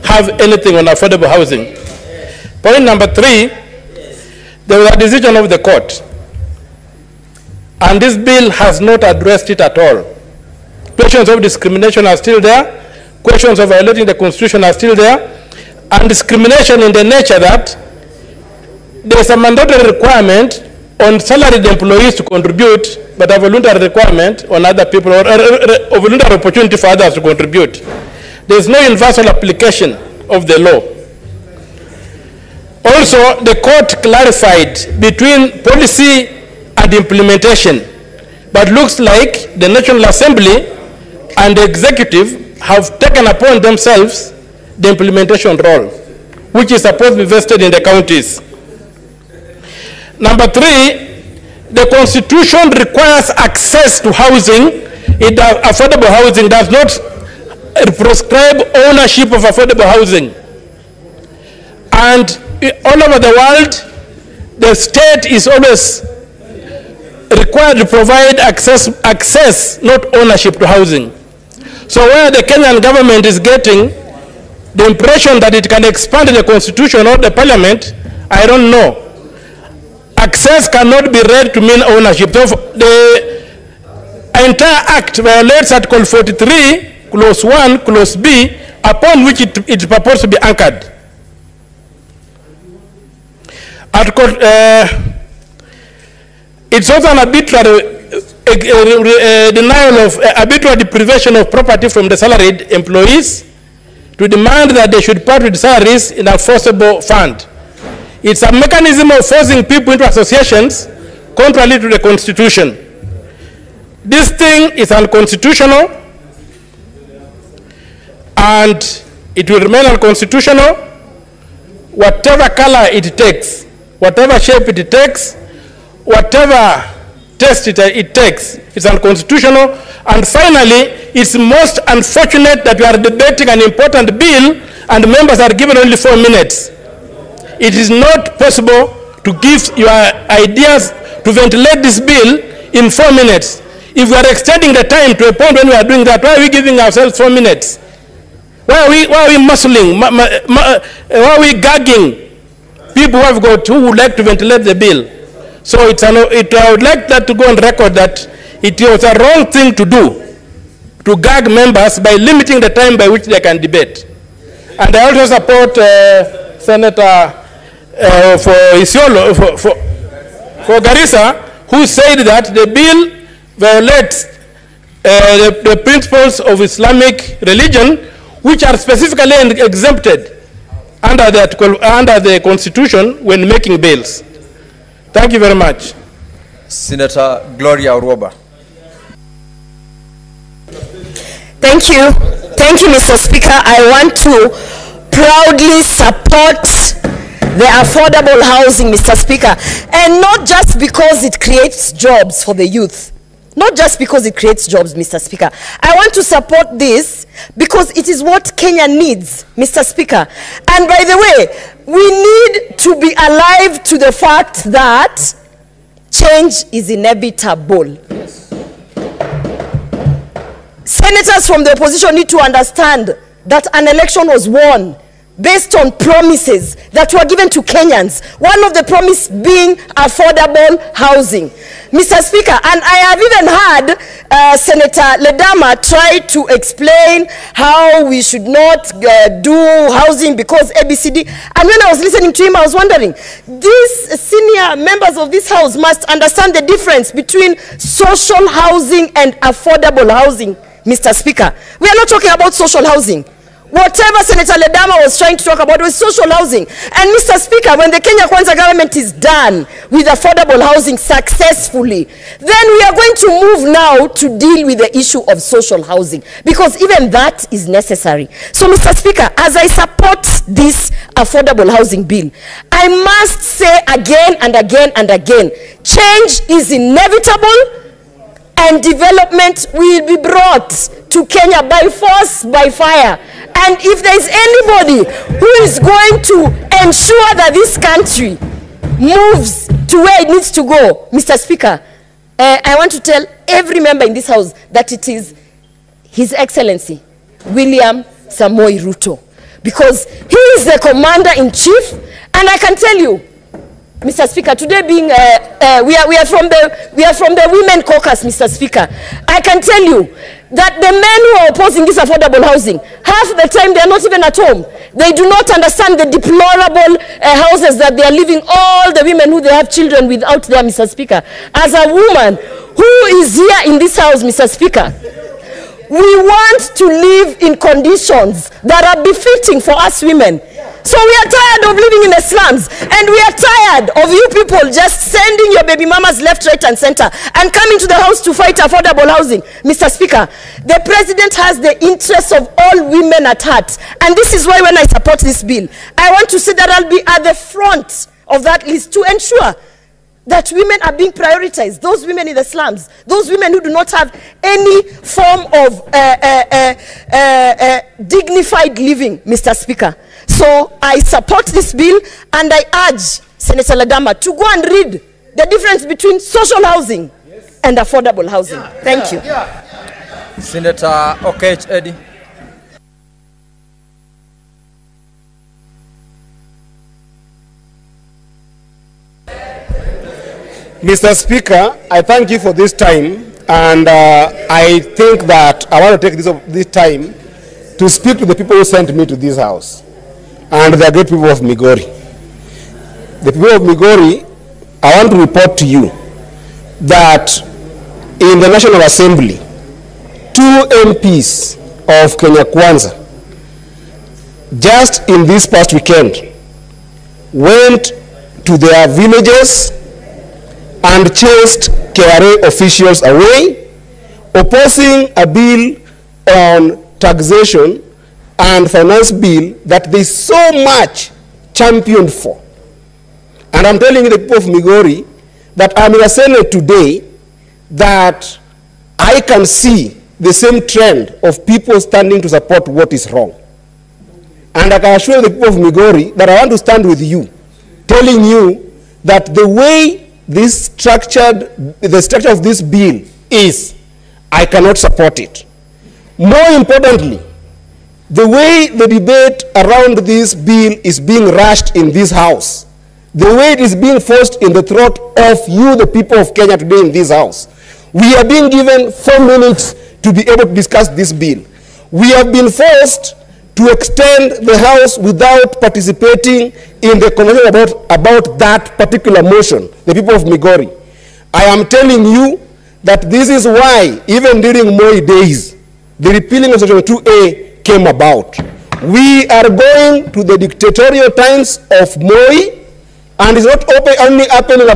have anything on affordable housing. Point number 3, there was a decision of the court, and this bill has not addressed it at all. Questions of discrimination are still there, questions of violating the Constitution are still there, and discrimination in the nature that there is a mandatory requirement on salaried employees to contribute, but a voluntary requirement on other people, or a voluntary opportunity for others to contribute. There is no universal application of the law. Also, the court clarified between policy and implementation, but looks like the National Assembly and the executive have taken upon themselves the implementation role, which is supposed to be vested in the counties. Number 3, the Constitution requires access to housing. Affordable housing does not prescribe ownership of affordable housing. And all over the world, the state is always required to provide access, not ownership to housing. So where the Kenyan government is getting the impression that it can expand the Constitution or the Parliament, I don't know. Access cannot be read to mean ownership. So the entire act violates Article 43, Clause 1, Clause B, upon which it is proposed to be anchored. Article, it's also an arbitrary denial of arbitrary deprivation of property from the salaried employees to demand that they should part with salaries in a forcible fund. It's a mechanism of forcing people into associations contrary to the Constitution. This thing is unconstitutional, and it will remain unconstitutional whatever color it takes, whatever shape it takes, whatever test it takes. It's unconstitutional. And finally, it's most unfortunate that we are debating an important bill and members are given only 4 minutes. It is not possible to give your ideas, to ventilate this bill in 4 minutes. If we are extending the time to a point when we are doing that, why are we giving ourselves 4 minutes? Why are we muscling? Why are we gagging people who would like to ventilate the bill? So I would like that to go on record that it was a wrong thing to do, to gag members by limiting the time by which they can debate. And I also support Senator for Isiolo, for Garissa, who said that the bill violates the principles of Islamic religion, which are specifically exempted under the Constitution when making bills. Thank you very much. Senator Gloria Orwoba. Thank you. Thank you, Mr. Speaker. I want to proudly support the affordable housing, Mr. Speaker, and not just because it creates jobs for the youth. Not just because it creates jobs, Mr. Speaker. I want to support this because it is what Kenya needs, Mr. Speaker. And by the way, we need to be alive to the fact that change is inevitable. Senators from the opposition need to understand that an election was won based on promises that were given to Kenyans. One of the promises being affordable housing. Mr. Speaker, and I have even heard Senator Ledama try to explain how we should not do housing because ABCD. And when I was listening to him, I was wondering, these senior members of this house must understand the difference between social housing and affordable housing, Mr. Speaker. We are not talking about social housing. Whatever Senator Ledama was trying to talk about was social housing. And Mr. Speaker, when the Kenya Kwanza government is done with affordable housing successfully, then we are going to move now to deal with the issue of social housing, because even that is necessary. So, Mr. Speaker, as I support this affordable housing bill, I must say again and again and again, change is inevitable and development will be brought to Kenya by force, by fire. And if there is anybody who is going to ensure that this country moves to where it needs to go, Mr. Speaker, I want to tell every member in this house that it is His Excellency William Samoei Ruto. because he is the commander-in-chief, and I can tell you, Mr. Speaker, today being we are from the Women Caucus, Mr. Speaker. I can tell you that the men who are opposing this affordable housing, half the time they are not even at home. They do not understand the deplorable houses that they are living. All the women who they have children with out there, Mr. Speaker. As a woman who is here in this house, Mr. Speaker, we want to live in conditions that are befitting for us women. So we are tired of living in the slums, and we are tired of you people just sending your baby mamas left, right, and center and coming to the house to fight affordable housing. Mr. Speaker, the president has the interests of all women at heart, and this is why when I support this bill, I want to say that I'll be at the front of that list to ensure that women are being prioritized, those women in the slums, those women who do not have any form of dignified living, Mr. Speaker. So I support this bill, and I urge Senator Ledama to go and read the difference between social housing and affordable housing. Thank you. Senator Okech Eddie. Mr. Speaker, I thank you for this time, and I think that I want to take this time to speak to the people who sent me to this house, and the great people of Migori. The people of Migori, I want to report to you that in the National Assembly, 2 MPs of Kenya Kwanza, just in this past weekend, went to their villages and chased KRA officials away, opposing a bill on taxation and finance bill that they so much championed for. And I'm telling you, the people of Migori, that I'm in a Senate today, that I can see the same trend of people standing to support what is wrong. And I can assure the people of Migori that I want to stand with you, telling you that the way the structure of this bill is, I cannot support it. More importantly, the way the debate around this bill is being rushed in this house, the way it is being forced in the throat of you, the people of Kenya today in this house. We are being given 4 minutes to be able to discuss this bill. We have been forced to extend the house without participating in the conversation about that particular motion, the people of Migori. I am telling you that this is why, even during Moi days, the repealing of Section 2A came about. We are going to the dictatorial times of Moi, and it's not only happening at the